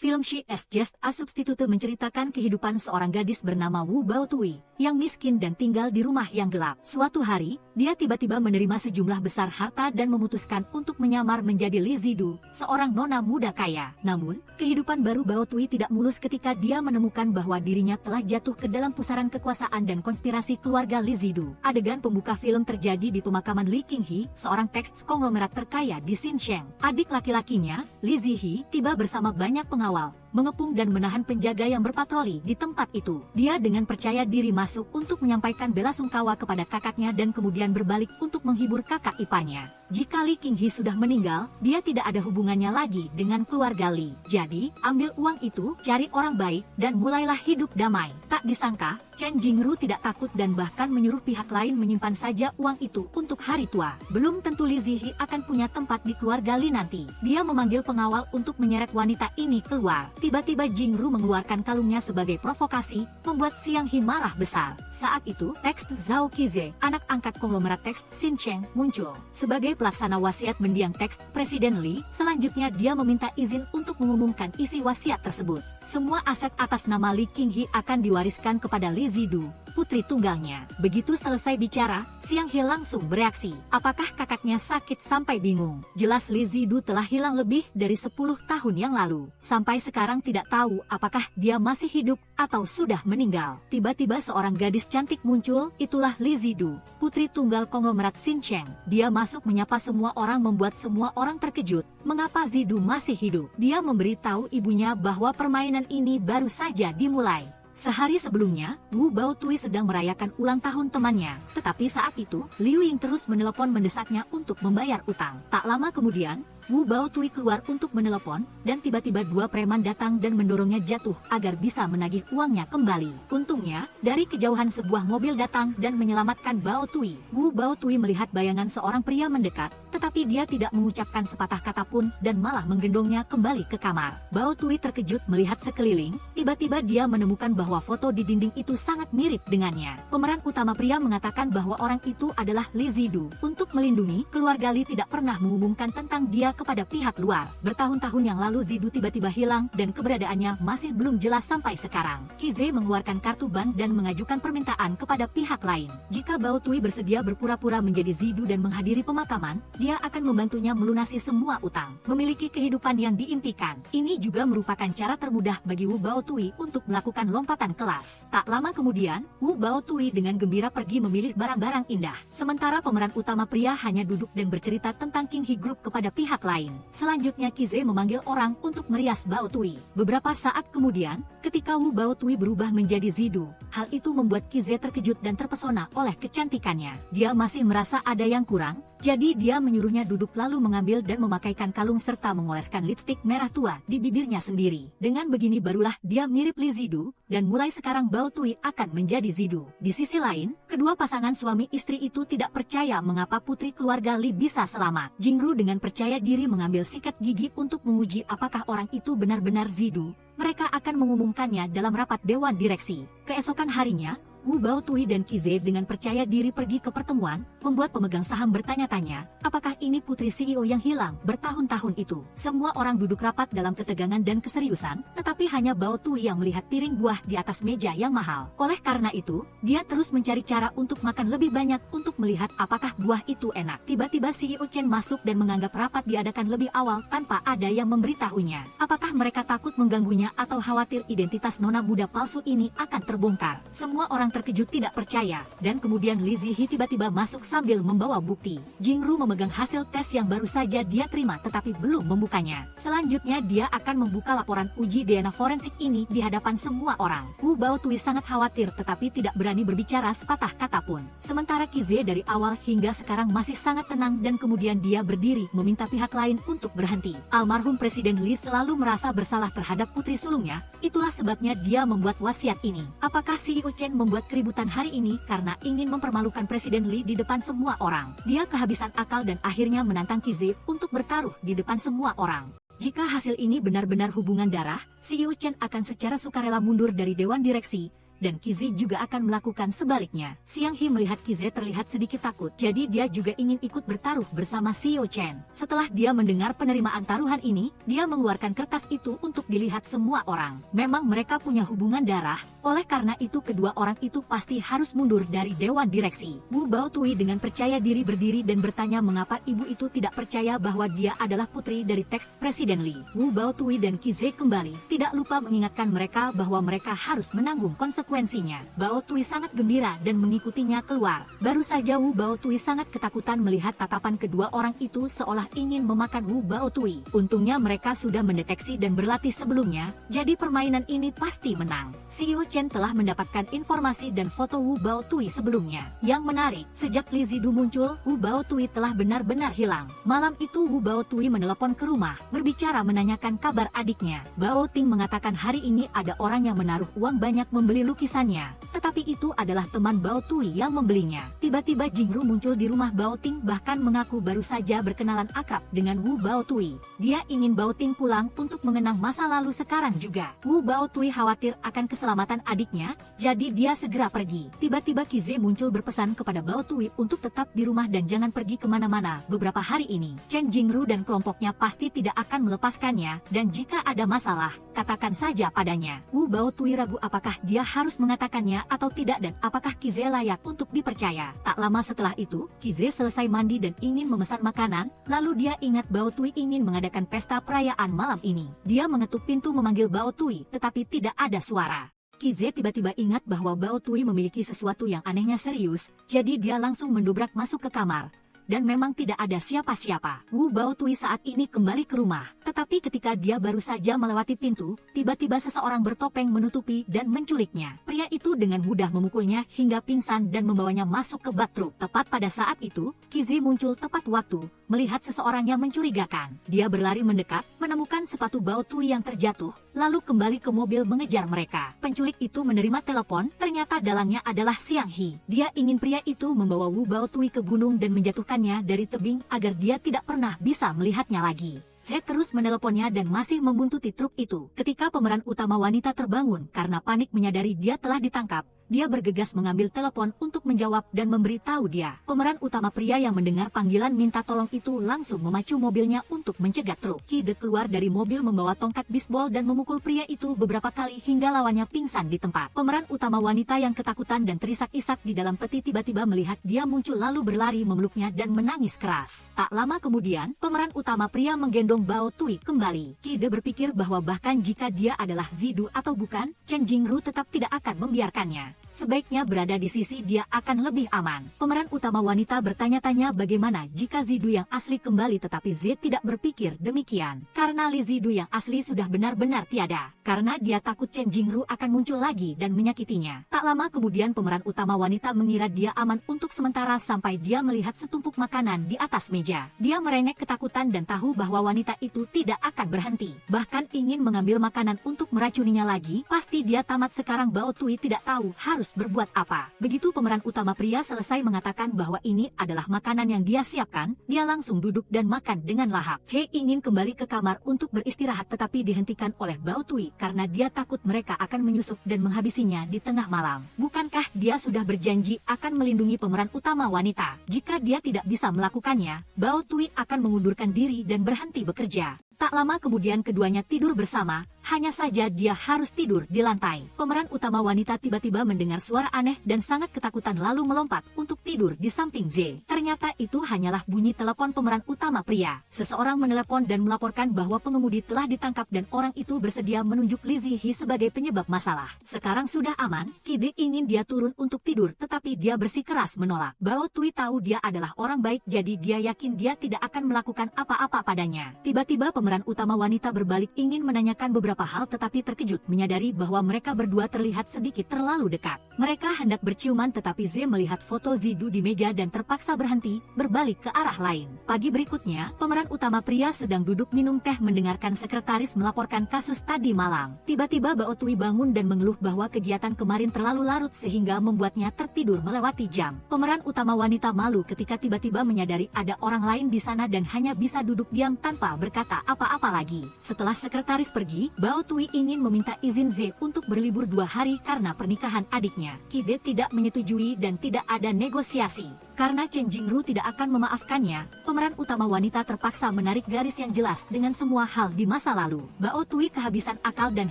Film She Is Just a Substitute menceritakan kehidupan seorang gadis bernama Wu Baotui yang miskin dan tinggal di rumah yang gelap. Suatu hari, dia tiba-tiba menerima sejumlah besar harta dan memutuskan untuk menyamar menjadi Li Zidu, seorang nona muda kaya. Namun, kehidupan baru Baotui tidak mulus ketika dia menemukan bahwa dirinya telah jatuh ke dalam pusaran kekuasaan dan konspirasi keluarga Li Zidu. Adegan pembuka film terjadi di pemakaman Li Qinghe, seorang teks konglomerat terkaya di Xinjiang. Adik laki-lakinya, Li Zihe, tiba bersama banyak pengawal, mengepung dan menahan penjaga yang berpatroli di tempat itu. Dia dengan percaya diri masuk untuk menyampaikan belasungkawa kepada kakaknya dan kemudian berbalik untuk menghibur kakak iparnya. Jika Li Qinghe sudah meninggal, dia tidak ada hubungannya lagi dengan keluarga Li. Jadi, ambil uang itu, cari orang baik, dan mulailah hidup damai. Tak disangka, Chen Jingru tidak takut dan bahkan menyuruh pihak lain menyimpan saja uang itu untuk hari tua. Belum tentu Li Zihe akan punya tempat di keluarga Li nanti. Dia memanggil pengawal untuk menyeret wanita ini keluar. Tiba-tiba Jingru mengeluarkan kalungnya sebagai provokasi, membuat Xiang He marah besar. Saat itu, teks Zhao Qize, anak angkat konglomerat teks Xinjiang, muncul. Sebagai pelaksana wasiat mendiang teks Presiden Li, selanjutnya dia meminta izin untuk mengumumkan isi wasiat tersebut. Semua aset atas nama Li Qinghe akan diwariskan kepada Li Zidu, putri tunggalnya. Begitu selesai bicara, Xiang He langsung bereaksi. Apakah kakaknya sakit sampai bingung? Jelas Li Zidu telah hilang lebih dari 10 tahun yang lalu. Sampai sekarang tidak tahu apakah dia masih hidup atau sudah meninggal. Tiba-tiba seorang gadis cantik muncul, itulah Li Zidu, putri tunggal konglomerat Xinjiang. Dia masuk menyapa semua orang membuat semua orang terkejut. Mengapa Zidu masih hidup? Dia memberitahu ibunya bahwa permainan ini baru saja dimulai. Sehari sebelumnya, Wu Baotui sedang merayakan ulang tahun temannya. Tetapi saat itu, Liu Ying terus menelepon mendesaknya untuk membayar utang. Tak lama kemudian, Wu Baotui keluar untuk menelepon, dan tiba-tiba dua preman datang dan mendorongnya jatuh agar bisa menagih uangnya kembali. Untungnya, dari kejauhan sebuah mobil datang dan menyelamatkan Baotui. Wu Baotui melihat bayangan seorang pria mendekat, tetapi dia tidak mengucapkan sepatah kata pun dan malah menggendongnya kembali ke kamar. Baotui terkejut melihat sekeliling, tiba-tiba dia menemukan bahwa foto di dinding itu sangat mirip dengannya. Pemeran utama pria mengatakan bahwa orang itu adalah Li Zidu. Untuk melindungi, keluarga Li tidak pernah mengumumkan tentang dia kepada pihak luar. Bertahun-tahun yang lalu Zidu tiba-tiba hilang dan keberadaannya masih belum jelas sampai sekarang. Qize mengeluarkan kartu bank dan mengajukan permintaan kepada pihak lain. Jika Baotui bersedia berpura-pura menjadi Zidu dan menghadiri pemakaman, dia akan membantunya melunasi semua utang. Memiliki kehidupan yang diimpikan. Ini juga merupakan cara termudah bagi Wu Baotui untuk melakukan lompatan kelas. Tak lama kemudian, Wu Baotui dengan gembira pergi memilih barang-barang indah. Sementara pemeran utama pria hanya duduk dan bercerita tentang Qinghe Group kepada pihak lain. Selanjutnya Qize memanggil orang untuk merias Baotui. Beberapa saat kemudian, ketika Wu Baotui berubah menjadi Zidu, hal itu membuat Qize terkejut dan terpesona oleh kecantikannya. Dia masih merasa ada yang kurang, jadi dia menyuruhnya duduk lalu mengambil dan memakaikan kalung serta mengoleskan lipstik merah tua di bibirnya sendiri. Dengan begini barulah dia mirip Li Zidu, dan mulai sekarang Baotui akan menjadi Zidu. Di sisi lain, kedua pasangan suami istri itu tidak percaya mengapa putri keluarga Li bisa selamat. Jingru dengan percaya diri mengambil sikat gigi untuk menguji apakah orang itu benar-benar Zidu. Mereka akan mengumumkannya dalam rapat dewan direksi. Keesokan harinya, Wu Baotui dan Qize dengan percaya diri pergi ke pertemuan, membuat pemegang saham bertanya-tanya, apakah ini putri CEO yang hilang bertahun-tahun itu? Semua orang duduk rapat dalam ketegangan dan keseriusan, tetapi hanya Baotui yang melihat piring buah di atas meja yang mahal. Oleh karena itu, dia terus mencari cara untuk makan lebih banyak untuk melihat apakah buah itu enak. Tiba-tiba CEO Chen masuk dan menganggap rapat diadakan lebih awal tanpa ada yang memberitahunya. Apakah mereka takut mengganggunya atau khawatir identitas nona muda palsu ini akan terbongkar? Semua orang terkejut tidak percaya, dan kemudian Li Zihe tiba-tiba masuk sambil membawa bukti. Jingru memegang hasil tes yang baru saja dia terima tetapi belum membukanya. Selanjutnya dia akan membuka laporan uji DNA forensik ini di hadapan semua orang. Wu Baotui sangat khawatir tetapi tidak berani berbicara sepatah kata pun. Sementara Qize dari awal hingga sekarang masih sangat tenang dan kemudian dia berdiri meminta pihak lain untuk berhenti. Almarhum Presiden Li selalu merasa bersalah terhadap putri sulungnya, itulah sebabnya dia membuat wasiat ini. Apakah CEO Chen membuat keributan hari ini karena ingin mempermalukan Presiden Li di depan semua orang? Dia kehabisan akal dan akhirnya menantang Qize untuk bertaruh di depan semua orang. Jika hasil ini benar-benar hubungan darah, CEO Chen akan secara sukarela mundur dari dewan direksi, dan Kize juga akan melakukan sebaliknya. Xiang He melihat Kize terlihat sedikit takut, jadi dia juga ingin ikut bertaruh bersama Xiao Chen. Setelah dia mendengar penerimaan taruhan ini, dia mengeluarkan kertas itu untuk dilihat semua orang. Memang mereka punya hubungan darah, oleh karena itu kedua orang itu pasti harus mundur dari Dewan Direksi. Wu Baotui dengan percaya diri berdiri dan bertanya mengapa ibu itu tidak percaya bahwa dia adalah putri dari teks Presiden Li. Wu Baotui dan Kize kembali, tidak lupa mengingatkan mereka bahwa mereka harus menanggung konsekuensinya. Baotui sangat gembira dan mengikutinya keluar. Baru saja Wu Baotui sangat ketakutan melihat tatapan kedua orang itu seolah ingin memakan Wu Baotui. Untungnya mereka sudah mendeteksi dan berlatih sebelumnya, jadi permainan ini pasti menang. Xiao Chen telah mendapatkan informasi dan foto Wu Baotui sebelumnya. Yang menarik, sejak Li Zidu muncul, Wu Baotui telah benar-benar hilang. Malam itu Wu Baotui menelepon ke rumah, berbicara menanyakan kabar adiknya. Bao Ting mengatakan hari ini ada orang yang menaruh uang banyak membeli lukisannya, tetapi itu adalah teman Baotui yang membelinya. Tiba-tiba Jingru muncul di rumah Bao Ting, bahkan mengaku baru saja berkenalan akrab dengan Wu Baotui. Dia ingin Bao Ting pulang untuk mengenang masa lalu sekarang juga. Wu Baotui khawatir akan keselamatan adiknya, jadi dia segera pergi. Tiba-tiba Kize muncul berpesan kepada Baotui untuk tetap di rumah dan jangan pergi kemana-mana beberapa hari ini. Chen Jingru dan kelompoknya pasti tidak akan melepaskannya, dan jika ada masalah, katakan saja padanya. Wu Baotui ragu apakah dia harus mengatakannya atau tidak dan apakah Kize layak untuk dipercaya. Tak lama setelah itu, Kize selesai mandi dan ingin memesan makanan, lalu dia ingat Baotui ingin mengadakan pesta perayaan malam ini. Dia mengetuk pintu memanggil Baotui, tetapi tidak ada suara. Kize tiba-tiba ingat bahwa Baotui memiliki sesuatu yang anehnya serius, jadi dia langsung mendobrak masuk ke kamar. Dan memang tidak ada siapa-siapa. Wu Baotui saat ini kembali ke rumah, tetapi ketika dia baru saja melewati pintu, tiba-tiba seseorang bertopeng menutupi dan menculiknya. Pria itu dengan mudah memukulnya hingga pingsan dan membawanya masuk ke bak truk. Tepat pada saat itu, Kize muncul tepat waktu, melihat seseorang yang mencurigakan. Dia berlari mendekat, menemukan sepatu Baotui yang terjatuh, lalu kembali ke mobil mengejar mereka. Penculik itu menerima telepon, ternyata dalangnya adalah Xiang He. Dia ingin pria itu membawa Wu Baotui ke gunung dan menjatuhkan dari tebing agar dia tidak pernah bisa melihatnya lagi. Z terus meneleponnya dan masih membuntuti truk itu. Ketika pemeran utama wanita terbangun karena panik menyadari dia telah ditangkap, dia bergegas mengambil telepon untuk menjawab dan memberitahu dia. Pemeran utama pria yang mendengar panggilan minta tolong itu langsung memacu mobilnya untuk mencegat truk. Kide keluar dari mobil membawa tongkat bisbol dan memukul pria itu beberapa kali hingga lawannya pingsan di tempat. Pemeran utama wanita yang ketakutan dan terisak-isak di dalam peti tiba-tiba melihat dia muncul lalu berlari memeluknya dan menangis keras. Tak lama kemudian, pemeran utama pria menggendong Baotui kembali. Kide berpikir bahwa bahkan jika dia adalah Zidu atau bukan, Chen Jingru tetap tidak akan membiarkannya. Sebaiknya berada di sisi dia akan lebih aman. Pemeran utama wanita bertanya-tanya bagaimana jika Zidu yang asli kembali, tetapi Z tidak berpikir demikian. Karena Li Zidu yang asli sudah benar-benar tiada. Karena dia takut Chen Jingru akan muncul lagi dan menyakitinya. Tak lama kemudian pemeran utama wanita mengira dia aman untuk sementara sampai dia melihat setumpuk makanan di atas meja. Dia merengek ketakutan dan tahu bahwa wanita itu tidak akan berhenti. Bahkan ingin mengambil makanan untuk meracuninya lagi. Pasti dia tamat sekarang. Baotui tidak tahu harus berbuat apa. Begitu pemeran utama pria selesai mengatakan bahwa ini adalah makanan yang dia siapkan, dia langsung duduk dan makan dengan lahap. He ingin kembali ke kamar untuk beristirahat tetapi dihentikan oleh Baotui karena dia takut mereka akan menyusup dan menghabisinya di tengah malam. Bukankah dia sudah berjanji akan melindungi pemeran utama wanita? Jika dia tidak bisa melakukannya, Baotui akan mengundurkan diri dan berhenti bekerja. Tak lama kemudian keduanya tidur bersama, hanya saja dia harus tidur di lantai. Pemeran utama wanita tiba-tiba mendengar suara aneh dan sangat ketakutan lalu melompat untuk tidur di samping Z. Ternyata itu hanyalah bunyi telepon pemeran utama pria. Seseorang menelepon dan melaporkan bahwa pengemudi telah ditangkap dan orang itu bersedia menunjuk Li Zihi sebagai penyebab masalah. Sekarang sudah aman, Kide ingin dia turun untuk tidur tetapi dia bersikeras menolak. Baotui tahu dia adalah orang baik jadi dia yakin dia tidak akan melakukan apa-apa padanya. Tiba-tiba pemeran utama wanita berbalik ingin menanyakan beberapa hal tetapi terkejut menyadari bahwa mereka berdua terlihat sedikit terlalu dekat. Mereka hendak berciuman tetapi Z melihat foto Zidu di meja dan terpaksa berhenti, berbalik ke arah lain. Pagi berikutnya, pemeran utama pria sedang duduk minum teh mendengarkan sekretaris melaporkan kasus tadi malam. Tiba-tiba Baotui bangun dan mengeluh bahwa kegiatan kemarin terlalu larut sehingga membuatnya tertidur melewati jam. Pemeran utama wanita malu ketika tiba-tiba menyadari ada orang lain di sana dan hanya bisa duduk diam tanpa berkata apa-apa lagi. Setelah sekretaris pergi, Bao Tui ingin meminta izin Z untuk berlibur 2 hari karena pernikahan adiknya. Kide tidak menyetujui dan tidak ada negosiasi. Karena Chen Jingru tidak akan memaafkannya, pemeran utama wanita terpaksa menarik garis yang jelas dengan semua hal di masa lalu. Bao Tui kehabisan akal dan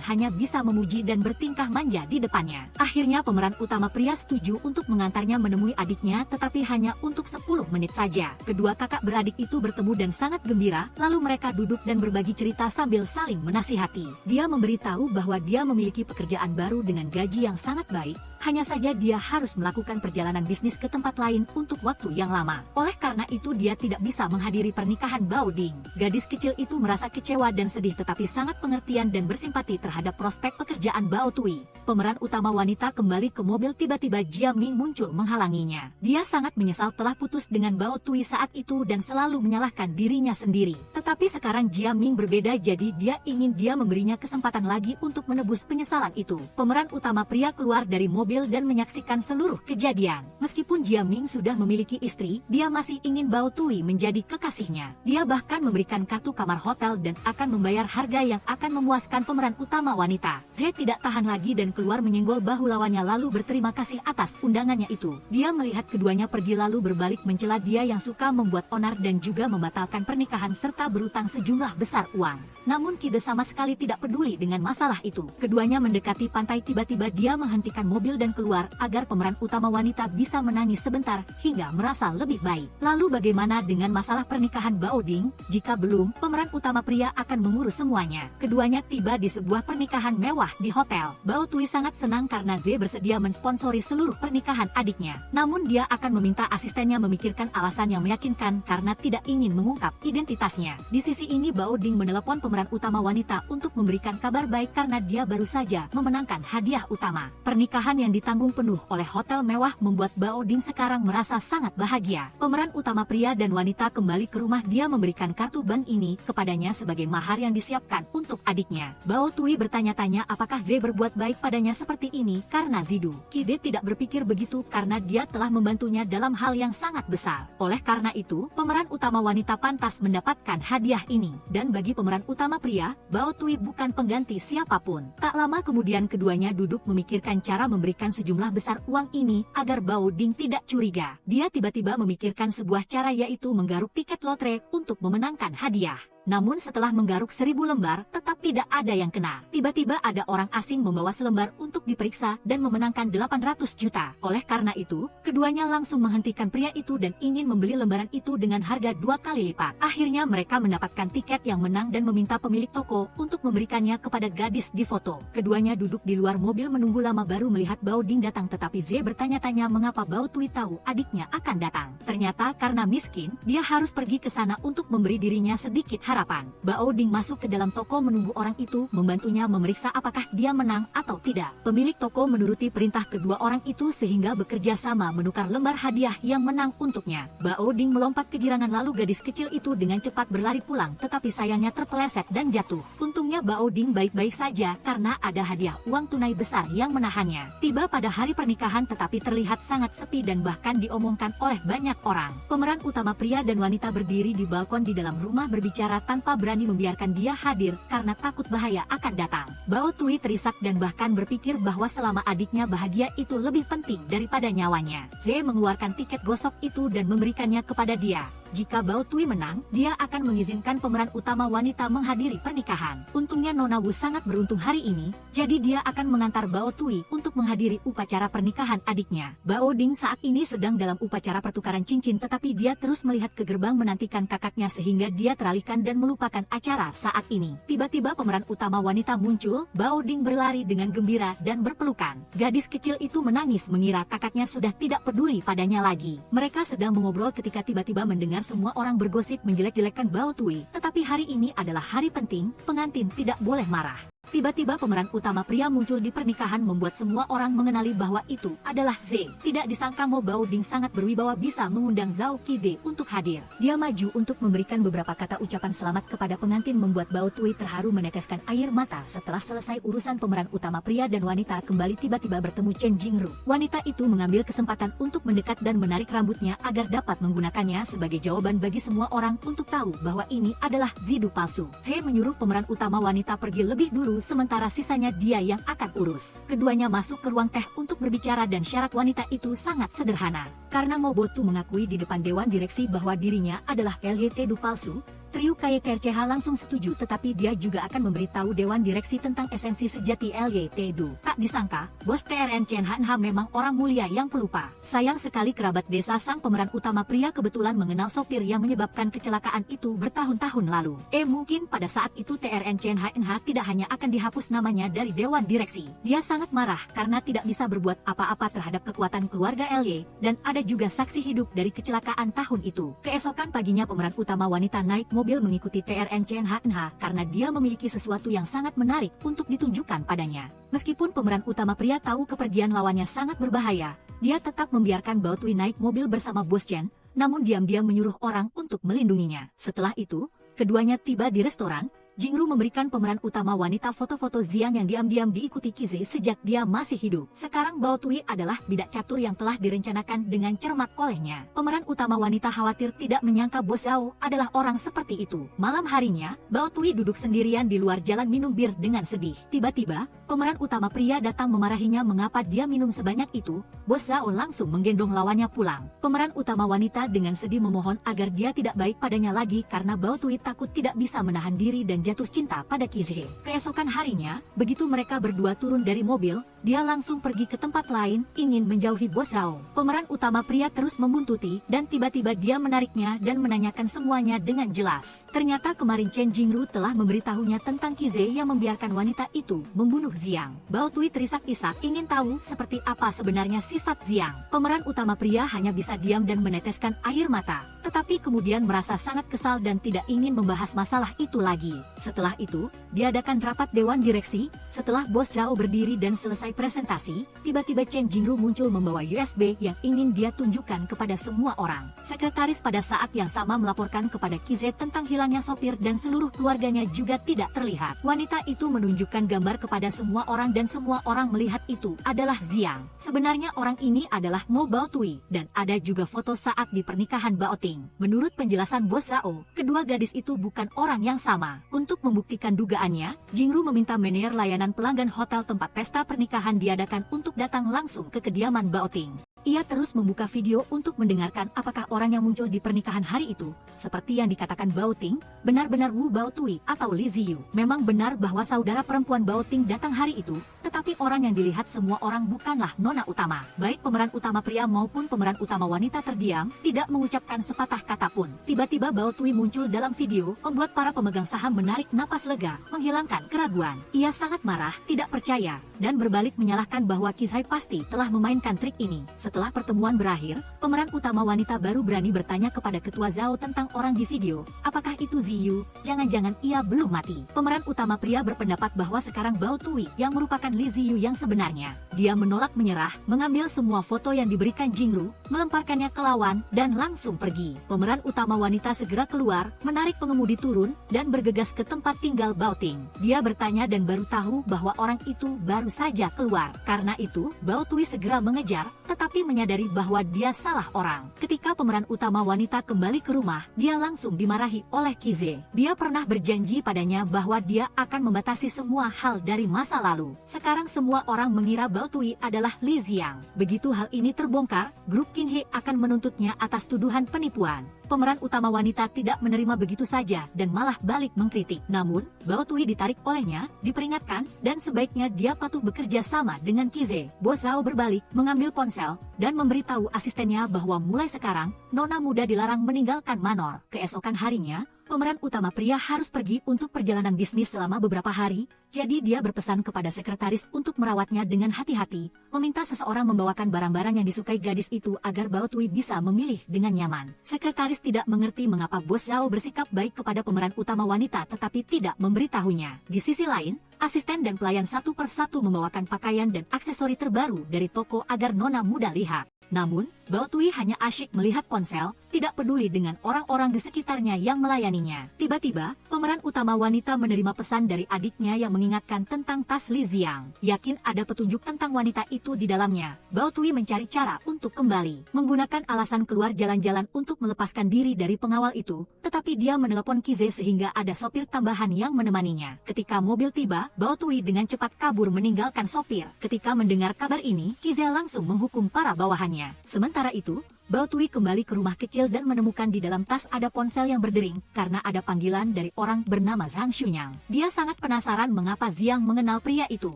hanya bisa memuji dan bertingkah manja di depannya. Akhirnya pemeran utama pria setuju untuk mengantarnya menemui adiknya, tetapi hanya untuk 10 menit saja. Kedua kakak beradik itu bertemu dan sangat gembira, lalu mereka duduk dan berbagi cerita sambil saling menasihati. Dia memberitahu bahwa dia memiliki pekerjaan baru dengan gaji yang sangat baik, hanya saja dia harus melakukan perjalanan bisnis ke tempat lain untuk waktu yang lama. Oleh karena itu dia tidak bisa menghadiri pernikahan Bao Ding. Gadis kecil itu merasa kecewa dan sedih tetapi sangat pengertian dan bersimpati terhadap prospek pekerjaan Bao Tui. Pemeran utama wanita kembali ke mobil, tiba-tiba Jia Ming muncul menghalanginya. Dia sangat menyesal telah putus dengan Bao Tui saat itu dan selalu menyalahkan dirinya sendiri. Tetapi sekarang Jia Ming berbeda, jadi dia ingin dia memberinya kesempatan lagi untuk menebus penyesalan itu. Pemeran utama pria keluar dari mobil dan menyaksikan seluruh kejadian. Meskipun Jia Ming sudah memiliki istri, dia masih ingin Bao Tui menjadi kekasihnya. Dia bahkan memberikan kartu kamar hotel dan akan membayar harga yang akan memuaskan pemeran utama wanita. Z tidak tahan lagi dan keluar menyenggol bahu lawannya lalu berterima kasih atas undangannya itu. Dia melihat keduanya pergi lalu berbalik mencela dia yang suka membuat onar dan juga membatalkan pernikahan serta berutang sejumlah besar uang. Namun Kide sama sekali tidak peduli dengan masalah itu. Keduanya mendekati pantai, tiba-tiba dia menghentikan mobil dan keluar agar pemeran utama wanita bisa menangis sebentar hingga merasa lebih baik. Lalu bagaimana dengan masalah pernikahan Bao Ding? Jika belum, pemeran utama pria akan mengurus semuanya. Keduanya tiba di sebuah pernikahan mewah di hotel. Bao Tui sangat senang karena Z bersedia mensponsori seluruh pernikahan adiknya. Namun dia akan meminta asistennya memikirkan alasan yang meyakinkan karena tidak ingin mengungkap identitasnya. Di sisi ini Bao Ding menelepon pemeran utama wanita untuk memberikan kabar baik karena dia baru saja memenangkan hadiah utama. Pernikahan yang ditanggung penuh oleh hotel mewah membuat Bao Ding sekarang merasa sangat bahagia. Pemeran utama pria dan wanita kembali ke rumah. Dia memberikan kartu bank ini kepadanya sebagai mahar yang disiapkan untuk adiknya. Bao Tui bertanya-tanya apakah Z berbuat baik padanya seperti ini karena Zidu. Kide tidak berpikir begitu karena dia telah membantunya dalam hal yang sangat besar. Oleh karena itu, pemeran utama wanita pantas mendapatkan hadiah ini. Dan bagi pemeran utama pria, Bao Tui bukan pengganti siapapun. Tak lama kemudian keduanya duduk memikirkan cara memberikan sejumlah besar uang ini agar Bao Ding tidak curiga. Dia tiba-tiba memikirkan sebuah cara, yaitu menggaruk tiket lotre untuk memenangkan hadiah. Namun setelah menggaruk 1000 lembar, tetap tidak ada yang kena. Tiba-tiba ada orang asing membawa selembar untuk diperiksa dan memenangkan 800 juta. Oleh karena itu, keduanya langsung menghentikan pria itu dan ingin membeli lembaran itu dengan harga 2 kali lipat. Akhirnya mereka mendapatkan tiket yang menang dan meminta pemilik toko untuk memberikannya kepada gadis di foto. Keduanya duduk di luar mobil menunggu lama baru melihat Bao Ding datang, tetapi Z bertanya-tanya mengapa Bao Tui tahu adiknya akan datang. Ternyata karena miskin, dia harus pergi ke sana untuk memberi dirinya sedikit harapan. Bao Ding masuk ke dalam toko menunggu orang itu, membantunya memeriksa apakah dia menang atau tidak. Pemilik toko menuruti perintah kedua orang itu sehingga bekerja sama menukar lembar hadiah yang menang untuknya. Bao Ding melompat kegirangan lalu gadis kecil itu dengan cepat berlari pulang, tetapi sayangnya terpeleset dan jatuh. Untungnya Bao Ding baik-baik saja karena ada hadiah uang tunai besar yang menahannya. Tiba pada hari pernikahan tetapi terlihat sangat sepi dan bahkan diomongkan oleh banyak orang. Pemeran utama pria dan wanita berdiri di balkon di dalam rumah berbicara tanpa berani membiarkan dia hadir karena takut bahaya akan datang. Bao Tui terisak dan bahkan berpikir bahwa selama adiknya bahagia itu lebih penting daripada nyawanya. Z mengeluarkan tiket gosok itu dan memberikannya kepada dia. Jika Bao Tui menang, dia akan mengizinkan pemeran utama wanita menghadiri pernikahan. Untungnya Nona Wu sangat beruntung hari ini, jadi dia akan mengantar Bao Tui untuk menghadiri upacara pernikahan adiknya. Bao Ding saat ini sedang dalam upacara pertukaran cincin, tetapi dia terus melihat ke gerbang menantikan kakaknya sehingga dia teralihkan dan melupakan acara saat ini. Tiba-tiba pemeran utama wanita muncul, Bao Ding berlari dengan gembira dan berpelukan. Gadis kecil itu menangis mengira kakaknya sudah tidak peduli padanya lagi. Mereka sedang mengobrol ketika tiba-tiba mendengar semua orang bergosip menjelek-jelekan Bao Tui. Tetapi hari ini adalah hari penting, pengantin tidak boleh marah. Tiba-tiba pemeran utama pria muncul di pernikahan membuat semua orang mengenali bahwa itu adalah Z. Tidak disangka Mo Baoding sangat berwibawa bisa mengundang Zhao Qide untuk hadir. Dia maju untuk memberikan beberapa kata ucapan selamat kepada pengantin membuat Bao Tui terharu meneteskan air mata setelah selesai urusan pemeran utama pria dan wanita kembali tiba-tiba bertemu Chen Jingru. Wanita itu mengambil kesempatan untuk mendekat dan menarik rambutnya agar dapat menggunakannya sebagai jawaban bagi semua orang untuk tahu bahwa ini adalah Zidu palsu. Z menyuruh pemeran utama wanita pergi lebih dulu sementara sisanya dia yang akan urus. Keduanya masuk ke ruang teh untuk berbicara dan syarat wanita itu sangat sederhana. Karena Mo Botu mengakui di depan dewan direksi bahwa dirinya adalah LYT Du palsu, trio KYTRCH langsung setuju tetapi dia juga akan memberitahu dewan direksi tentang esensi sejati LYT Du. Tak disangka, bos TRN Chen Hanha memang orang mulia yang pelupa. Sayang sekali kerabat desa sang pemeran utama pria kebetulan mengenal sopir yang menyebabkan kecelakaan itu bertahun-tahun lalu. Mungkin pada saat itu TRN Chen Hanha tidak hanya akan dihapus namanya dari dewan direksi. Dia sangat marah karena tidak bisa berbuat apa-apa terhadap kekuatan keluarga LY, dan ada juga saksi hidup dari kecelakaan tahun itu. Keesokan paginya pemeran utama wanita naik mobil mengikuti TRN Chen Hanha karena dia memiliki sesuatu yang sangat menarik untuk ditunjukkan padanya. Meskipun pemeran utama pria tahu kepergian lawannya sangat berbahaya, dia tetap membiarkan Bao Tui naik mobil bersama bos Chen, namun diam-diam menyuruh orang untuk melindunginya. Setelah itu, keduanya tiba di restoran. Jingru memberikan pemeran utama wanita foto-foto Ziang yang diam-diam diikuti Kize sejak dia masih hidup. Sekarang Bao Tui adalah bidak catur yang telah direncanakan dengan cermat olehnya. Pemeran utama wanita khawatir tidak menyangka bos Zhao adalah orang seperti itu. Malam harinya, Bao Tui duduk sendirian di luar jalan minum bir dengan sedih. Tiba-tiba, pemeran utama pria datang memarahinya mengapa dia minum sebanyak itu. Bos Zhao langsung menggendong lawannya pulang. Pemeran utama wanita dengan sedih memohon agar dia tidak baik padanya lagi karena Bao Tui takut tidak bisa menahan diri dan jatuh cinta pada Kize. Keesokan harinya, begitu mereka berdua turun dari mobil, dia langsung pergi ke tempat lain, ingin menjauhi bos Zhao. Pemeran utama pria terus membuntuti, dan tiba-tiba dia menariknya dan menanyakan semuanya dengan jelas. Ternyata kemarin Chen Jingru telah memberitahunya tentang Kize yang membiarkan wanita itu membunuh Ziang. Bao Tui terisak-isak ingin tahu seperti apa sebenarnya sifat Ziang. Pemeran utama pria hanya bisa diam dan meneteskan air mata, tetapi kemudian merasa sangat kesal dan tidak ingin membahas masalah itu lagi. Setelah itu, diadakan rapat dewan direksi. Setelah bos Zhao berdiri dan selesai presentasi, tiba-tiba Chen Jingru muncul membawa USB yang ingin dia tunjukkan kepada semua orang. Sekretaris pada saat yang sama melaporkan kepada Kize tentang hilangnya sopir dan seluruh keluarganya juga tidak terlihat. Wanita itu menunjukkan gambar kepada semua orang dan semua orang melihat itu adalah Ziang. Sebenarnya orang ini adalah Mo Bao Tui dan ada juga foto saat di pernikahan Baoting. Menurut penjelasan bos Zhao, kedua gadis itu bukan orang yang sama. Untuk membuktikan dugaannya, Jingru meminta manajer layanan pelanggan hotel tempat pesta pernikahan diadakan untuk datang langsung ke kediaman Baoting. Ia terus membuka video untuk mendengarkan apakah orang yang muncul di pernikahan hari itu, seperti yang dikatakan Baoting, benar-benar Wu Baotui atau Li Ziyu. Memang benar bahwa saudara perempuan Baoting datang hari itu, tetapi orang yang dilihat semua orang bukanlah nona utama. Baik pemeran utama pria maupun pemeran utama wanita terdiam, tidak mengucapkan sepatah kata pun. Tiba-tiba Baotui muncul dalam video, membuat para pemegang saham menarik napas lega, menghilangkan keraguan. Ia sangat marah, tidak percaya, dan berbalik menyalahkan bahwa Kizai pasti telah memainkan trik ini. Setelah pertemuan berakhir, pemeran utama wanita baru berani bertanya kepada ketua Zhao tentang orang di video, apakah itu Ziyu? Jangan-jangan ia belum mati. Pemeran utama pria berpendapat bahwa sekarang Bao Tui yang merupakan Li Ziyu yang sebenarnya. Dia menolak menyerah, mengambil semua foto yang diberikan Jingru, melemparkannya ke lawan, dan langsung pergi. Pemeran utama wanita segera keluar, menarik pengemudi turun, dan bergegas ke tempat tinggal Baoting. Dia bertanya dan baru tahu bahwa orang itu baru saja keluar. Karena itu, Bao Tui segera mengejar, tetapi menyadari bahwa dia salah orang. Ketika pemeran utama wanita kembali ke rumah, dia langsung dimarahi oleh Kize. Dia pernah berjanji padanya bahwa dia akan membatasi semua hal dari masa lalu. Sekarang semua orang mengira Bao Tui adalah Li Ziang. Begitu hal ini terbongkar, grup Qinghe akan menuntutnya atas tuduhan penipuan. Pemeran utama wanita tidak menerima begitu saja dan malah balik mengkritik. Namun, Bao Tui ditarik olehnya, diperingatkan, dan sebaiknya dia patuh bekerja sama dengan Kize. Bos Zhao berbalik, mengambil ponsel, dan memberitahu asistennya bahwa mulai sekarang, nona muda dilarang meninggalkan Manor. Keesokan harinya, pemeran utama pria harus pergi untuk perjalanan bisnis selama beberapa hari, jadi dia berpesan kepada sekretaris untuk merawatnya dengan hati-hati, meminta seseorang membawakan barang-barang yang disukai gadis itu agar Bao Tui bisa memilih dengan nyaman. Sekretaris tidak mengerti mengapa bos Zhao bersikap baik kepada pemeran utama wanita tetapi tidak memberitahunya. Di sisi lain, asisten dan pelayan satu persatu membawakan pakaian dan aksesori terbaru dari toko agar nona muda lihat. Namun, Bao Tui hanya asyik melihat ponsel, tidak peduli dengan orang-orang di sekitarnya yang melayaninya. Tiba-tiba, pemeran utama wanita menerima pesan dari adiknya yang mengingatkan tentang tas Li Xiang. Yakin ada petunjuk tentang wanita itu di dalamnya, Bao Tui mencari cara untuk kembali. Menggunakan alasan keluar jalan-jalan untuk melepaskan diri dari pengawal itu, tetapi dia menelepon Qize sehingga ada sopir tambahan yang menemaninya. Ketika mobil tiba, Bao Tui dengan cepat kabur meninggalkan sopir. Ketika mendengar kabar ini, Qize langsung menghukum para bawahannya. Sementara itu, Bao Tui kembali ke rumah kecil dan menemukan di dalam tas ada ponsel yang berdering karena ada panggilan dari orang bernama Zhang Xunyang. Dia sangat penasaran mengapa Xiang mengenal pria itu.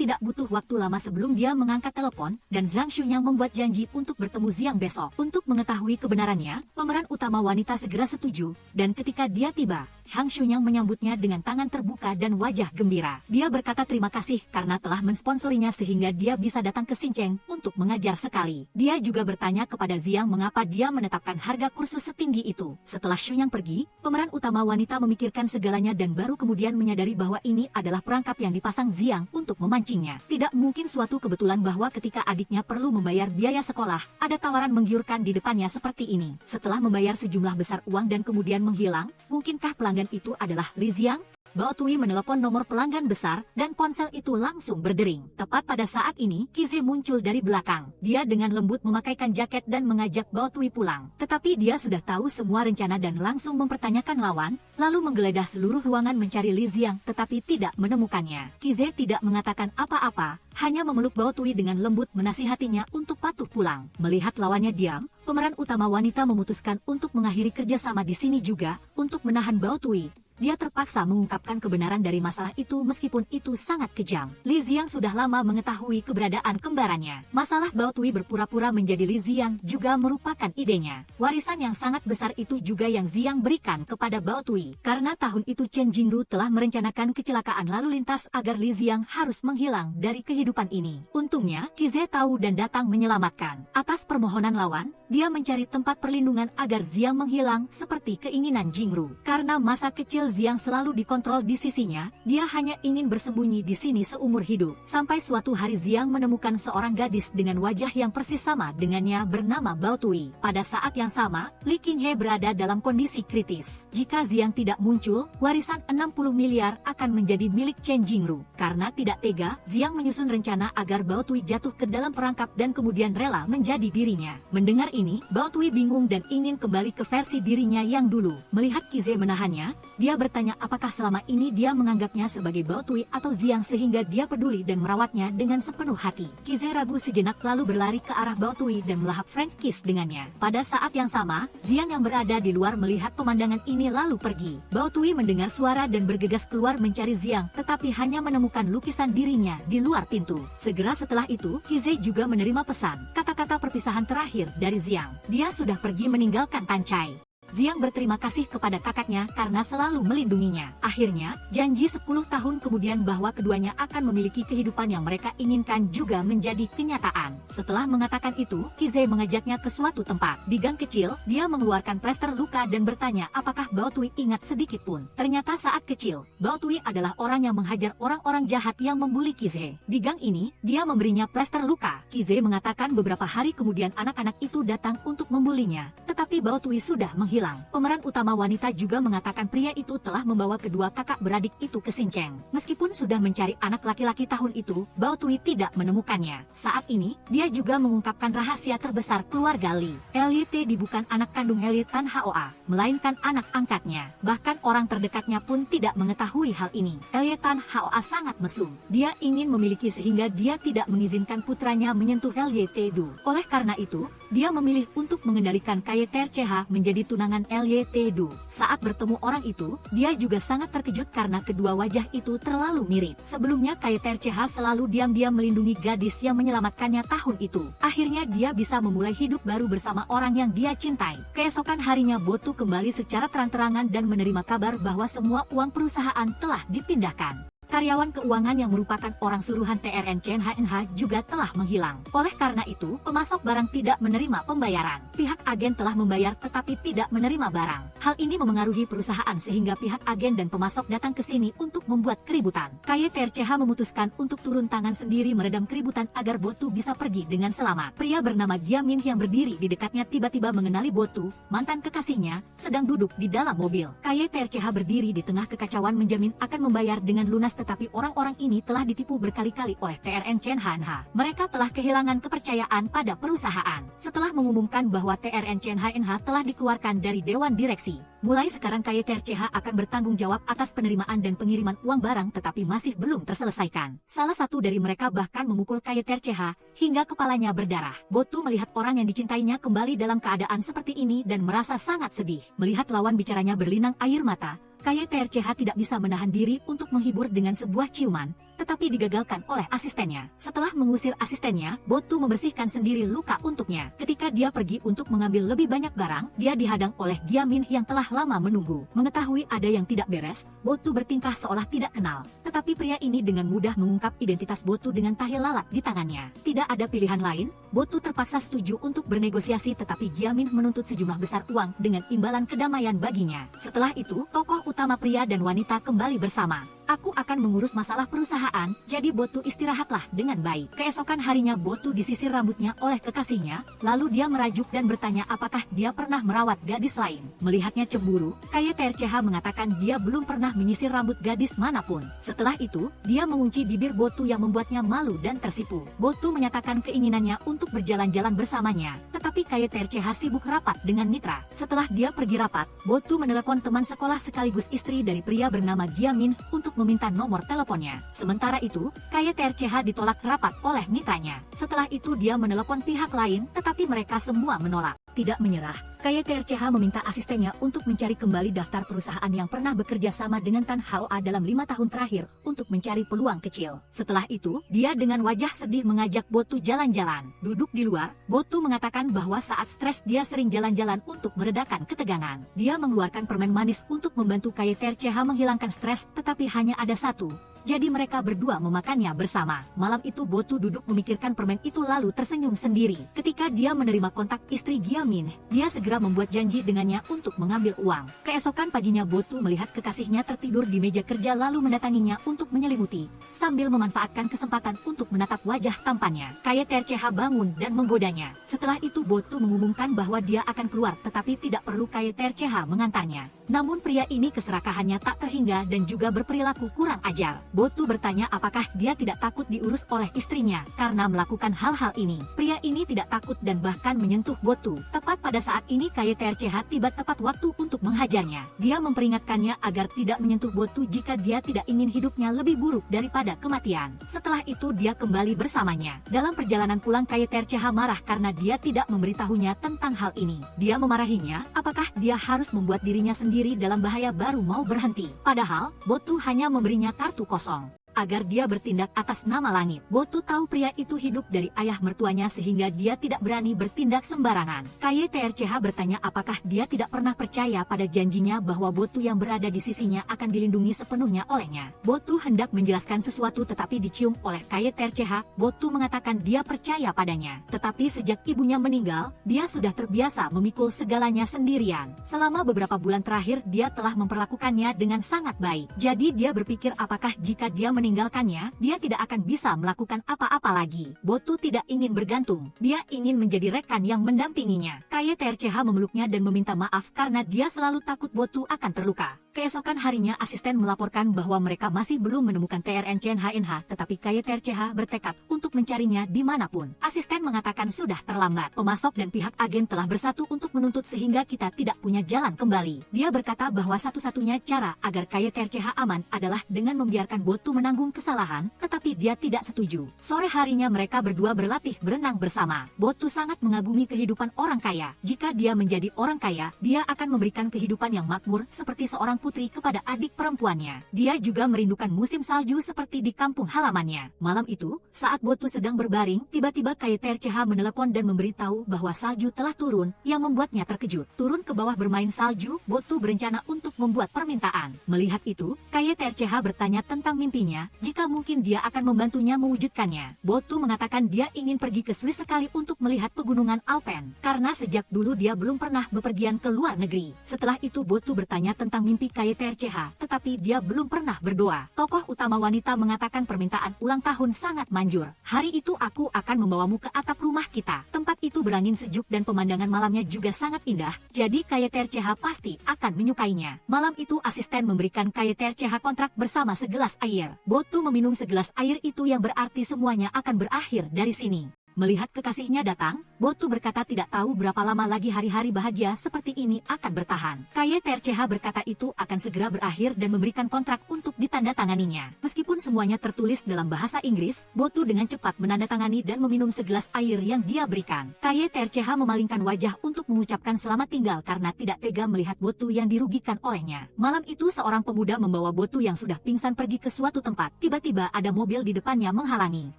Tidak butuh waktu lama sebelum dia mengangkat telepon, dan Zhang Xunyang membuat janji untuk bertemu Xiang besok. Untuk mengetahui kebenarannya, pemeran utama wanita segera setuju, dan ketika dia tiba, Zhang Xunyang menyambutnya dengan tangan terbuka dan wajah gembira. Dia berkata terima kasih karena telah mensponsorinya sehingga dia bisa datang ke Xinjiang untuk mengajar sekali. Dia juga bertanya kepada Xiang mengapa dia menetapkan harga kursus setinggi itu. Setelah Xunyang pergi, pemeran utama wanita memikirkan segalanya dan baru kemudian menyadari bahwa ini adalah perangkap yang dipasang Xiang untuk memancingnya. Tidak mungkin suatu kebetulan bahwa ketika adiknya perlu membayar biaya sekolah, ada tawaran menggiurkan di depannya seperti ini. Setelah membayar sejumlah besar uang dan kemudian menghilang, mungkinkah pelanggan itu adalah Li Xiang? Bao Tui menelepon nomor pelanggan besar dan ponsel itu langsung berdering. Tepat pada saat ini, Qize muncul dari belakang. Dia dengan lembut memakaikan jaket dan mengajak Bao Tui pulang. Tetapi dia sudah tahu semua rencana dan langsung mempertanyakan lawan, lalu menggeledah seluruh ruangan mencari Li Xiang tetapi tidak menemukannya. Qize tidak mengatakan apa-apa, hanya memeluk Bao Tui dengan lembut menasihatinya untuk patuh pulang. Melihat lawannya diam, pemeran utama wanita memutuskan untuk mengakhiri kerjasama di sini juga untuk menahan Bao Tui. Dia terpaksa mengungkapkan kebenaran dari masalah itu meskipun itu sangat kejam. Li Xiang sudah lama mengetahui keberadaan kembarannya. Masalah Bao Tui berpura-pura menjadi Li Xiang juga merupakan idenya. Warisan yang sangat besar itu juga yang Xiang berikan kepada Bao Tui. Karena tahun itu Chen Jingru telah merencanakan kecelakaan lalu lintas agar Li Xiang harus menghilang dari kehidupan ini. Untungnya, Qize tahu dan datang menyelamatkan. Atas permohonan lawan, dia mencari tempat perlindungan agar Xiang menghilang seperti keinginan Jingru. Karena masa kecil Xiang selalu dikontrol di sisinya, dia hanya ingin bersembunyi di sini seumur hidup. Sampai suatu hari Xiang menemukan seorang gadis dengan wajah yang persis sama dengannya bernama Bao Tui. Pada saat yang sama, Li Qinghe berada dalam kondisi kritis. Jika Xiang tidak muncul, warisan 60 miliar akan menjadi milik Chen Jingru. Karena tidak tega, Xiang menyusun rencana agar Bao Tui jatuh ke dalam perangkap dan kemudian rela menjadi dirinya. Mendengar ini, Bao Tui bingung dan ingin kembali ke versi dirinya yang dulu. Melihat Qize menahannya, dia bertanya apakah selama ini dia menganggapnya sebagai Bao Tui atau Xiang sehingga dia peduli dan merawatnya dengan sepenuh hati. Qize ragu sejenak lalu berlari ke arah Bao Tui dan melahap French kiss dengannya. Pada saat yang sama, Xiang yang berada di luar melihat pemandangan ini lalu pergi. Bao Tui mendengar suara dan bergegas keluar mencari Xiang tetapi hanya menemukan lukisan dirinya di luar pintu. Segera setelah itu, Qize juga menerima pesan, kata-kata perpisahan terakhir dari Xiang. Dia sudah pergi meninggalkan Tancai. Xiang berterima kasih kepada kakaknya karena selalu melindunginya. Akhirnya, janji 10 tahun kemudian bahwa keduanya akan memiliki kehidupan yang mereka inginkan juga menjadi kenyataan. Setelah mengatakan itu, Qize mengajaknya ke suatu tempat. Di gang kecil, dia mengeluarkan plester luka dan bertanya apakah Bao Tui ingat sedikit pun. Ternyata saat kecil, Bao Tui adalah orang yang menghajar orang-orang jahat yang membuli Qize. Di gang ini, dia memberinya plester luka. Qize mengatakan beberapa hari kemudian anak-anak itu datang untuk membulinya. Tetapi Bao Tui sudah menghilang. Pemeran utama wanita juga mengatakan pria itu telah membawa kedua kakak beradik itu ke Xinjiang. Meskipun sudah mencari anak laki-laki tahun itu, Bao Tui tidak menemukannya. Saat ini, dia juga mengungkapkan rahasia terbesar keluarga Li. Lyt bukan anak kandung Lyt Tan Hoa, melainkan anak angkatnya. Bahkan orang terdekatnya pun tidak mengetahui hal ini. Lyt Tan Hoa sangat mesum. Dia ingin memiliki sehingga dia tidak mengizinkan putranya menyentuh Lyt Du. Oleh karena itu, dia memilih untuk mengendalikan Kaye Terceha menjadi tunangan kehilangan LYT-do. Saat bertemu orang itu, dia juga sangat terkejut karena kedua wajah itu terlalu mirip. Sebelumnya KYTRCH selalu diam-diam melindungi gadis yang menyelamatkannya tahun itu. Akhirnya dia bisa memulai hidup baru bersama orang yang dia cintai. Keesokan harinya Botu kembali secara terang-terangan dan menerima kabar bahwa semua uang perusahaan telah dipindahkan. Karyawan keuangan yang merupakan orang suruhan TRNCNHNH juga telah menghilang. Oleh karena itu, pemasok barang tidak menerima pembayaran. Pihak agen telah membayar tetapi tidak menerima barang. Hal ini memengaruhi perusahaan sehingga pihak agen dan pemasok datang ke sini untuk membuat keributan. KYTRCH memutuskan untuk turun tangan sendiri meredam keributan agar Botu bisa pergi dengan selamat. Pria bernama Jiamin yang berdiri di dekatnya tiba-tiba mengenali Botu, mantan kekasihnya, sedang duduk di dalam mobil. KYTRCH berdiri di tengah kekacauan menjamin akan membayar dengan lunas, tetapi orang-orang ini telah ditipu berkali-kali oleh TRNCNHNH. Mereka telah kehilangan kepercayaan pada perusahaan. Setelah mengumumkan bahwa TRNCNHNH telah dikeluarkan dari Dewan Direksi, mulai sekarang KYTRCH akan bertanggung jawab atas penerimaan dan pengiriman uang barang tetapi masih belum terselesaikan. Salah satu dari mereka bahkan memukul KYTRCH hingga kepalanya berdarah. Botu melihat orang yang dicintainya kembali dalam keadaan seperti ini dan merasa sangat sedih. Melihat lawan bicaranya berlinang air mata, KYTRCH tidak bisa menahan diri untuk menghibur dengan sebuah ciuman, tetapi digagalkan oleh asistennya. Setelah mengusir asistennya, Botu membersihkan sendiri luka untuknya. Ketika dia pergi untuk mengambil lebih banyak barang, dia dihadang oleh Jiamin yang telah lama menunggu. Mengetahui ada yang tidak beres, Botu bertingkah seolah tidak kenal. Tetapi pria ini dengan mudah mengungkap identitas Botu dengan tahi lalat di tangannya. Tidak ada pilihan lain, Botu terpaksa setuju untuk bernegosiasi tetapi Jiamin menuntut sejumlah besar uang dengan imbalan kedamaian baginya. Setelah itu, tokoh utama pria dan wanita kembali bersama. Aku akan mengurus masalah perusahaan, jadi Botu istirahatlah dengan baik. Keesokan harinya Botu disisir rambutnya oleh kekasihnya, lalu dia merajuk dan bertanya apakah dia pernah merawat gadis lain. Melihatnya cemburu, KYTRCH mengatakan dia belum pernah menyisir rambut gadis manapun. Setelah itu, dia mengunci bibir Botu yang membuatnya malu dan tersipu. Botu menyatakan keinginannya untuk berjalan-jalan bersamanya, tetapi KYTRCH sibuk rapat dengan mitra. Setelah dia pergi rapat, Botu menelepon teman sekolah sekaligus istri dari pria bernama Jiamin untuk meminta nomor teleponnya. Sementara itu, KYTRCH ditolak rapat oleh mitranya. Setelah itu dia menelepon pihak lain, tetapi mereka semua menolak. Tidak menyerah, KYTRCH meminta asistennya untuk mencari kembali daftar perusahaan yang pernah bekerja sama dengan Tan Hoa dalam 5 tahun terakhir untuk mencari peluang kecil. Setelah itu, dia dengan wajah sedih mengajak Botu jalan-jalan. Duduk di luar, Botu mengatakan bahwa saat stres dia sering jalan-jalan untuk meredakan ketegangan. Dia mengeluarkan permen manis untuk membantu KYTRCH menghilangkan stres, tetapi hanya ada satu. Jadi mereka berdua memakannya bersama. Malam itu Botu duduk memikirkan permen itu lalu tersenyum sendiri. Ketika dia menerima kontak istri Jiamin, dia segera membuat janji dengannya untuk mengambil uang. Keesokan paginya Botu melihat kekasihnya tertidur di meja kerja lalu mendatanginya untuk menyelimuti, sambil memanfaatkan kesempatan untuk menatap wajah tampannya. KYTRCH bangun dan menggodanya. Setelah itu Botu mengumumkan bahwa dia akan keluar tetapi tidak perlu KYTRCH mengantarnya. Namun pria ini keserakahannya tak terhingga dan juga berperilaku kurang ajar. Botu bertanya apakah dia tidak takut diurus oleh istrinya karena melakukan hal-hal ini. Pria ini tidak takut dan bahkan menyentuh Botu. Tepat pada saat ini KYTRCH tiba tepat waktu untuk menghajarnya. Dia memperingatkannya agar tidak menyentuh Botu jika dia tidak ingin hidupnya lebih buruk daripada kematian. Setelah itu dia kembali bersamanya. Dalam perjalanan pulang KYTRCH marah karena dia tidak memberitahunya tentang hal ini. Dia memarahinya, apakah dia harus membuat dirinya sendiri dalam bahaya baru mau berhenti. Padahal, Botu hanya memberinya kartu kosong agar dia bertindak atas nama langit. Botu tahu pria itu hidup dari ayah mertuanya sehingga dia tidak berani bertindak sembarangan. KYTRCH bertanya apakah dia tidak pernah percaya pada janjinya bahwa Botu yang berada di sisinya akan dilindungi sepenuhnya olehnya. Botu hendak menjelaskan sesuatu tetapi dicium oleh KYTRCH. Botu mengatakan dia percaya padanya. Tetapi sejak ibunya meninggal, dia sudah terbiasa memikul segalanya sendirian. Selama beberapa bulan terakhir dia telah memperlakukannya dengan sangat baik. Jadi dia berpikir apakah jika dia meninggalkannya, dia tidak akan bisa melakukan apa-apa lagi. Botu tidak ingin bergantung. Dia ingin menjadi rekan yang mendampinginya. KYTRCH memeluknya dan meminta maaf karena dia selalu takut Botu akan terluka. Keesokan harinya asisten melaporkan bahwa mereka masih belum menemukan TRNCNHNH, tetapi KYTRCH bertekad untuk mencarinya dimanapun. Asisten mengatakan sudah terlambat. Pemasok dan pihak agen telah bersatu untuk menuntut sehingga kita tidak punya jalan kembali. Dia berkata bahwa satu-satunya cara agar KYTRCH aman adalah dengan membiarkan Botu menanggung kesalahan, tetapi dia tidak setuju. Sore harinya mereka berdua berlatih berenang bersama. Botu sangat mengagumi kehidupan orang kaya. Jika dia menjadi orang kaya, dia akan memberikan kehidupan yang makmur seperti seorang putri kepada adik perempuannya. Dia juga merindukan musim salju seperti di kampung halamannya. Malam itu, saat Botu sedang berbaring, tiba-tiba KYTRCH menelepon dan memberitahu bahwa salju telah turun, yang membuatnya terkejut. Turun ke bawah bermain salju, Botu berencana untuk membuat permintaan. Melihat itu, KYTRCH bertanya tentang mimpinya, jika mungkin dia akan membantunya mewujudkannya. Botu mengatakan dia ingin pergi ke Swiss sekali untuk melihat pegunungan Alpen, karena sejak dulu dia belum pernah bepergian ke luar negeri. Setelah itu Botu bertanya tentang mimpi KYTRCH, tetapi dia belum pernah berdoa. Tokoh utama wanita mengatakan permintaan ulang tahun sangat manjur. Hari itu aku akan membawamu ke atap rumah kita. Tempat itu berangin sejuk dan pemandangan malamnya juga sangat indah, jadi KYTRCH pasti akan menyukainya. Malam itu asisten memberikan KYTRCH kontrak bersama segelas air. Botu meminum segelas air itu yang berarti semuanya akan berakhir dari sini. Melihat kekasihnya datang, Botu berkata tidak tahu berapa lama lagi hari-hari bahagia seperti ini akan bertahan. KYTRCH berkata itu akan segera berakhir dan memberikan kontrak untuk ditandatanganinya. Meskipun semuanya tertulis dalam bahasa Inggris, Botu dengan cepat menandatangani dan meminum segelas air yang dia berikan. KYTRCH memalingkan wajah untuk mengucapkan selamat tinggal karena tidak tega melihat Botu yang dirugikan olehnya. Malam itu seorang pemuda membawa Botu yang sudah pingsan pergi ke suatu tempat. Tiba-tiba ada mobil di depannya menghalangi.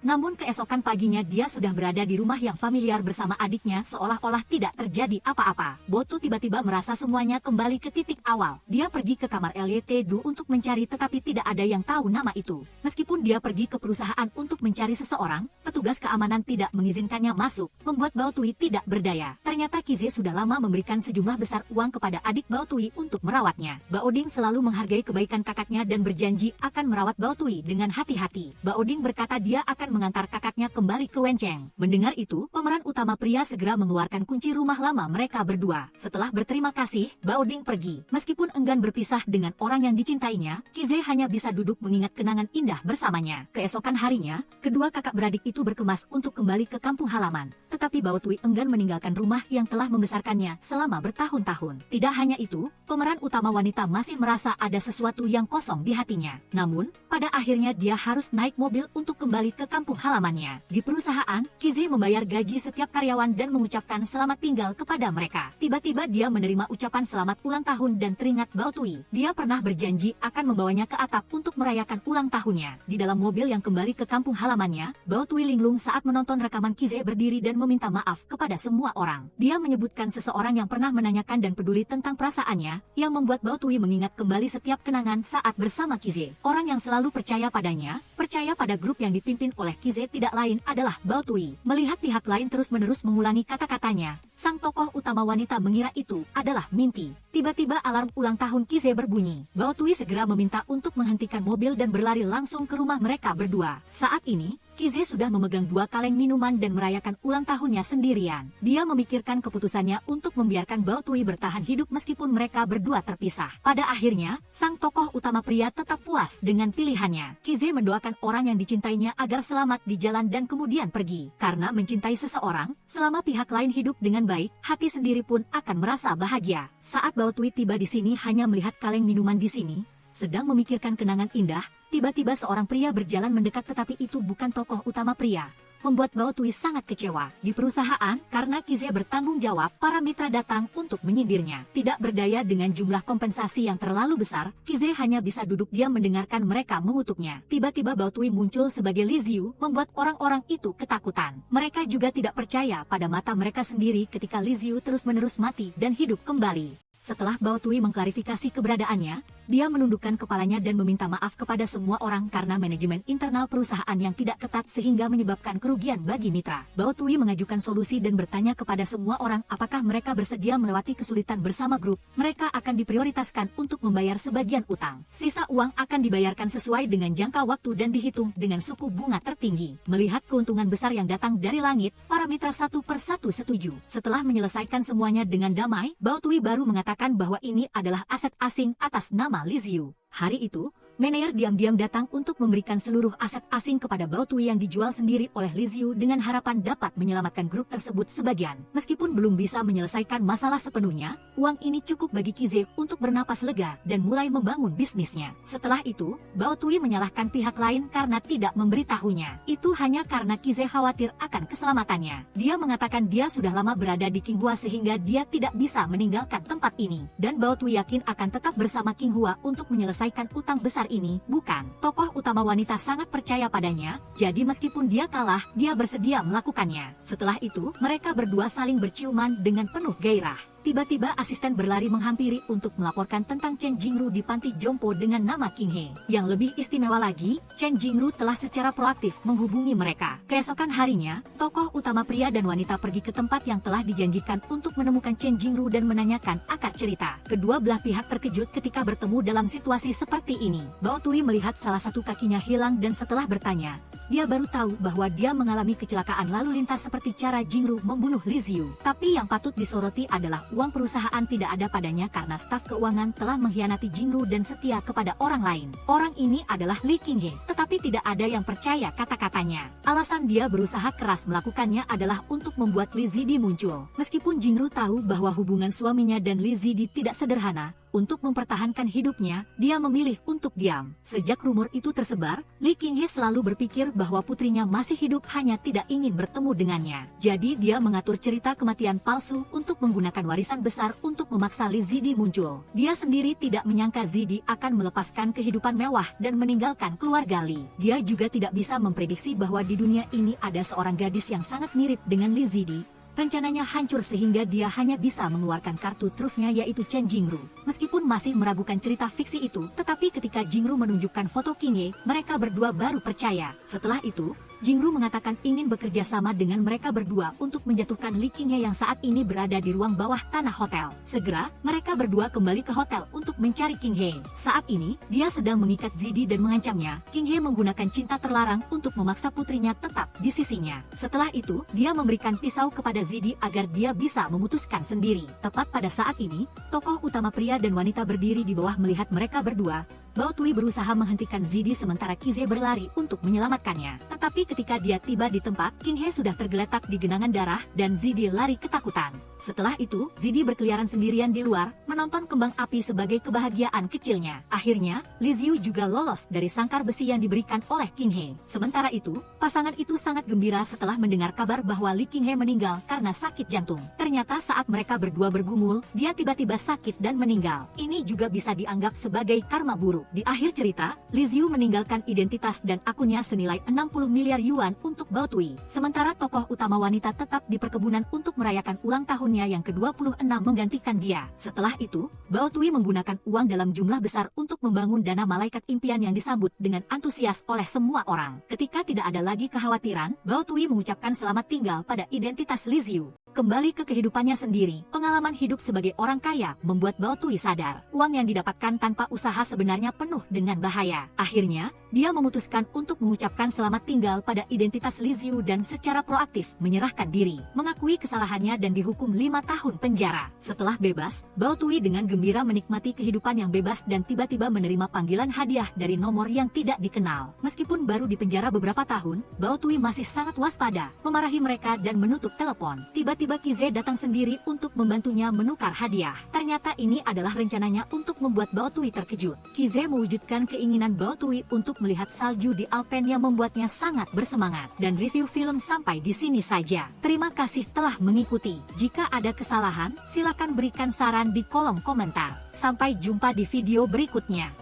Namun keesokan paginya dia sudah berada di rumah yang familiar bersama adiknya seolah-olah tidak terjadi apa-apa. Botu tiba-tiba merasa semuanya kembali ke titik awal. Dia pergi ke kamar LYT-DU untuk mencari tetapi tidak ada yang tahu nama itu. Meskipun dia pergi ke perusahaan untuk mencari seseorang, petugas keamanan tidak mengizinkannya masuk, membuat Baotui tidak berdaya. Ternyata Kize sudah lama memberikan sejumlah besar uang kepada adik Baotui untuk merawatnya. Baoding selalu menghargai kebaikan kakaknya dan berjanji akan merawat Baotui dengan hati-hati. Baoding berkata dia akan mengantar kakaknya kembali ke Wenceng. Mendengar itu, pemeran utama pria segera mengeluarkan kunci rumah lama mereka berdua. Setelah berterima kasih, Baoding pergi. Meskipun enggan berpisah dengan orang yang dicintainya, Kize hanya bisa duduk mengingat kenangan indah bersamanya. Keesokan harinya, kedua kakak beradik itu berkemas untuk kembali ke kampung halaman. Tetapi Baotui enggan meninggalkan rumah yang telah membesarkannya selama bertahun-tahun. Tidak hanya itu, pemeran utama wanita masih merasa ada sesuatu yang kosong di hatinya. Namun, pada akhirnya dia harus naik mobil untuk kembali ke kampung halamannya. Di perusahaan, Kize membayar gaji setiap karyawan dan mengucapkan selamat tinggal kepada mereka. Tiba-tiba dia menerima ucapan selamat ulang tahun dan teringat Baotui. Dia pernah berjanji akan membawanya ke atap untuk merayakan ulang tahunnya. Di dalam mobil yang kembali ke kampung halamannya, Baotui linglung saat menonton rekaman Kize berdiri dan meminta maaf kepada semua orang. Dia menyebutkan seseorang yang pernah menanyakan dan peduli tentang perasaannya, yang membuat Baotui mengingat kembali setiap kenangan saat bersama Kize. Orang yang selalu percaya padanya, percaya pada grup yang dipimpin oleh Kize tidak lain adalah Baotui. Melihat pihak lain terus-menerus mengulangi kata-katanya, sang tokoh utama wanita mengira itu adalah mimpi. Tiba-tiba alarm ulang tahun Kize berbunyi. Baotui segera meminta untuk menghentikan mobil dan berlari langsung ke rumah mereka berdua. Saat ini, Kize sudah memegang 2 kaleng minuman dan merayakan ulang tahunnya sendirian. Dia memikirkan keputusannya untuk membiarkan Baotui bertahan hidup meskipun mereka berdua terpisah. Pada akhirnya, sang tokoh utama pria tetap puas dengan pilihannya. Kize mendoakan orang yang dicintainya agar selamat di jalan dan kemudian pergi. Karena mencintai seseorang, selama pihak lain hidup dengan baik, hati sendiri pun akan merasa bahagia. Saat Baotui tiba di sini hanya melihat kaleng minuman di sini, sedang memikirkan kenangan indah, tiba-tiba seorang pria berjalan mendekat tetapi itu bukan tokoh utama pria. Membuat Baotui sangat kecewa. Di perusahaan, karena Kize bertanggung jawab, para mitra datang untuk menyindirnya. Tidak berdaya dengan jumlah kompensasi yang terlalu besar, Kize hanya bisa duduk diam mendengarkan mereka mengutuknya. Tiba-tiba Baotui muncul sebagai Li Ziyu, membuat orang-orang itu ketakutan. Mereka juga tidak percaya pada mata mereka sendiri ketika Li Ziyu terus-menerus mati dan hidup kembali. Setelah Baotui mengklarifikasi keberadaannya, dia menundukkan kepalanya dan meminta maaf kepada semua orang karena manajemen internal perusahaan yang tidak ketat sehingga menyebabkan kerugian bagi mitra. Baotui mengajukan solusi dan bertanya kepada semua orang apakah mereka bersedia melewati kesulitan bersama grup. Mereka akan diprioritaskan untuk membayar sebagian utang. Sisa uang akan dibayarkan sesuai dengan jangka waktu dan dihitung dengan suku bunga tertinggi. Melihat keuntungan besar yang datang dari langit, para mitra satu persatu setuju. Setelah menyelesaikan semuanya dengan damai, Baotui baru mengatakan mengatakan bahwa ini adalah aset asing atas nama Li Ziyu. Hari itu, Meneer diam-diam datang untuk memberikan seluruh aset asing kepada Baothui yang dijual sendiri oleh Li Ziyu dengan harapan dapat menyelamatkan grup tersebut sebagian. Meskipun belum bisa menyelesaikan masalah sepenuhnya, uang ini cukup bagi Qize untuk bernapas lega dan mulai membangun bisnisnya. Setelah itu, Baothui menyalahkan pihak lain karena tidak memberitahunya. Itu hanya karena Qize khawatir akan keselamatannya. Dia mengatakan dia sudah lama berada di Qinghua sehingga dia tidak bisa meninggalkan tempat ini. Dan Baothui yakin akan tetap bersama Qinghua untuk menyelesaikan utang besar ini. Bukan, tokoh utama wanita sangat percaya padanya, jadi meskipun dia kalah, dia bersedia melakukannya. Setelah itu, mereka berdua saling berciuman dengan penuh gairah. Tiba-tiba asisten berlari menghampiri untuk melaporkan tentang Chen Jingru di panti jompo dengan nama King He. Yang lebih istimewa lagi, Chen Jingru telah secara proaktif menghubungi mereka. Keesokan harinya, tokoh utama pria dan wanita pergi ke tempat yang telah dijanjikan untuk menemukan Chen Jingru dan menanyakan akar cerita. Kedua belah pihak terkejut ketika bertemu dalam situasi seperti ini. Baothui melihat salah satu kakinya hilang dan setelah bertanya, dia baru tahu bahwa dia mengalami kecelakaan lalu lintas seperti cara Jingru membunuh Li Ziyu. Tapi yang patut disoroti adalah uang perusahaan tidak ada padanya karena staf keuangan telah mengkhianati Jingru dan setia kepada orang lain. Orang ini adalah Li Qinghe, tetapi tidak ada yang percaya kata-katanya. Alasan dia berusaha keras melakukannya adalah untuk membuat Li Zidi muncul. Meskipun Jingru tahu bahwa hubungan suaminya dan Li Zidi tidak sederhana, untuk mempertahankan hidupnya, dia memilih untuk diam. Sejak rumor itu tersebar, Li Qinghe selalu berpikir bahwa putrinya masih hidup hanya tidak ingin bertemu dengannya. Jadi dia mengatur cerita kematian palsu untuk menggunakan warisan besar untuk memaksa Li Zidi muncul. Dia sendiri tidak menyangka Zidi akan melepaskan kehidupan mewah dan meninggalkan keluarga Li. Dia juga tidak bisa memprediksi bahwa di dunia ini ada seorang gadis yang sangat mirip dengan Li Zidi. Rencananya hancur sehingga dia hanya bisa mengeluarkan kartu trufnya yaitu Chen Jingru. Meskipun masih meragukan cerita fiksi itu, tetapi ketika Jingru menunjukkan foto Qinghe, mereka berdua baru percaya. Setelah itu, Jingru mengatakan ingin bekerja sama dengan mereka berdua untuk menjatuhkan Li Qinghe yang saat ini berada di ruang bawah tanah hotel. Segera, mereka berdua kembali ke hotel untuk mencari Qinghe. Saat ini, dia sedang mengikat Zidi dan mengancamnya. Qinghe menggunakan cinta terlarang untuk memaksa putrinya tetap di sisinya. Setelah itu, dia memberikan pisau kepada Zidi agar dia bisa memutuskan sendiri. Tepat pada saat ini, tokoh utama pria dan wanita berdiri di bawah melihat mereka berdua. Baothui berusaha menghentikan Zidi sementara Qize berlari untuk menyelamatkannya. Tetapi ketika dia tiba di tempat, Qinghe sudah tergeletak di genangan darah dan Zidi lari ketakutan. Setelah itu, Zidi berkeliaran sendirian di luar, menonton kembang api sebagai kebahagiaan kecilnya. Akhirnya, Li Ziyu juga lolos dari sangkar besi yang diberikan oleh Qinghe. Sementara itu, pasangan itu sangat gembira setelah mendengar kabar bahwa Li Qinghe meninggal karena sakit jantung. Ternyata saat mereka berdua bergumul, dia tiba-tiba sakit dan meninggal. Ini juga bisa dianggap sebagai karma buruk. Di akhir cerita, Li Ziyu meninggalkan identitas dan akunnya senilai 60 miliar yuan untuk Baothui. Sementara tokoh utama wanita tetap di perkebunan untuk merayakan ulang tahunnya yang ke-26 menggantikan dia. Setelah itu, Baothui menggunakan uang dalam jumlah besar untuk membangun dana malaikat impian yang disambut dengan antusias oleh semua orang. Ketika tidak ada lagi kekhawatiran, Baothui mengucapkan selamat tinggal pada identitas Li Ziyu. Kembali ke kehidupannya sendiri, pengalaman hidup sebagai orang kaya membuat Baothui sadar. Uang yang didapatkan tanpa usaha sebenarnya penuh dengan bahaya. Akhirnya, dia memutuskan untuk mengucapkan selamat tinggal pada identitas Li Ziyu dan secara proaktif menyerahkan diri, mengakui kesalahannya dan dihukum 5 tahun penjara. Setelah bebas, Baothui dengan gembira menikmati kehidupan yang bebas dan tiba-tiba menerima panggilan hadiah dari nomor yang tidak dikenal. Meskipun baru di penjara beberapa tahun, Baothui masih sangat waspada, memarahi mereka dan menutup telepon. Tiba-tiba Qize datang sendiri untuk membantunya menukar hadiah. Ternyata ini adalah rencananya untuk membuat Baothui terkejut. Qize mewujudkan keinginan Baothui untuk melihat salju di Alpen yang membuatnya sangat bersemangat. Dan review film sampai di sini saja. Terima kasih telah mengikuti. Jika ada kesalahan, silakan berikan saran di kolom komentar. Sampai jumpa di video berikutnya.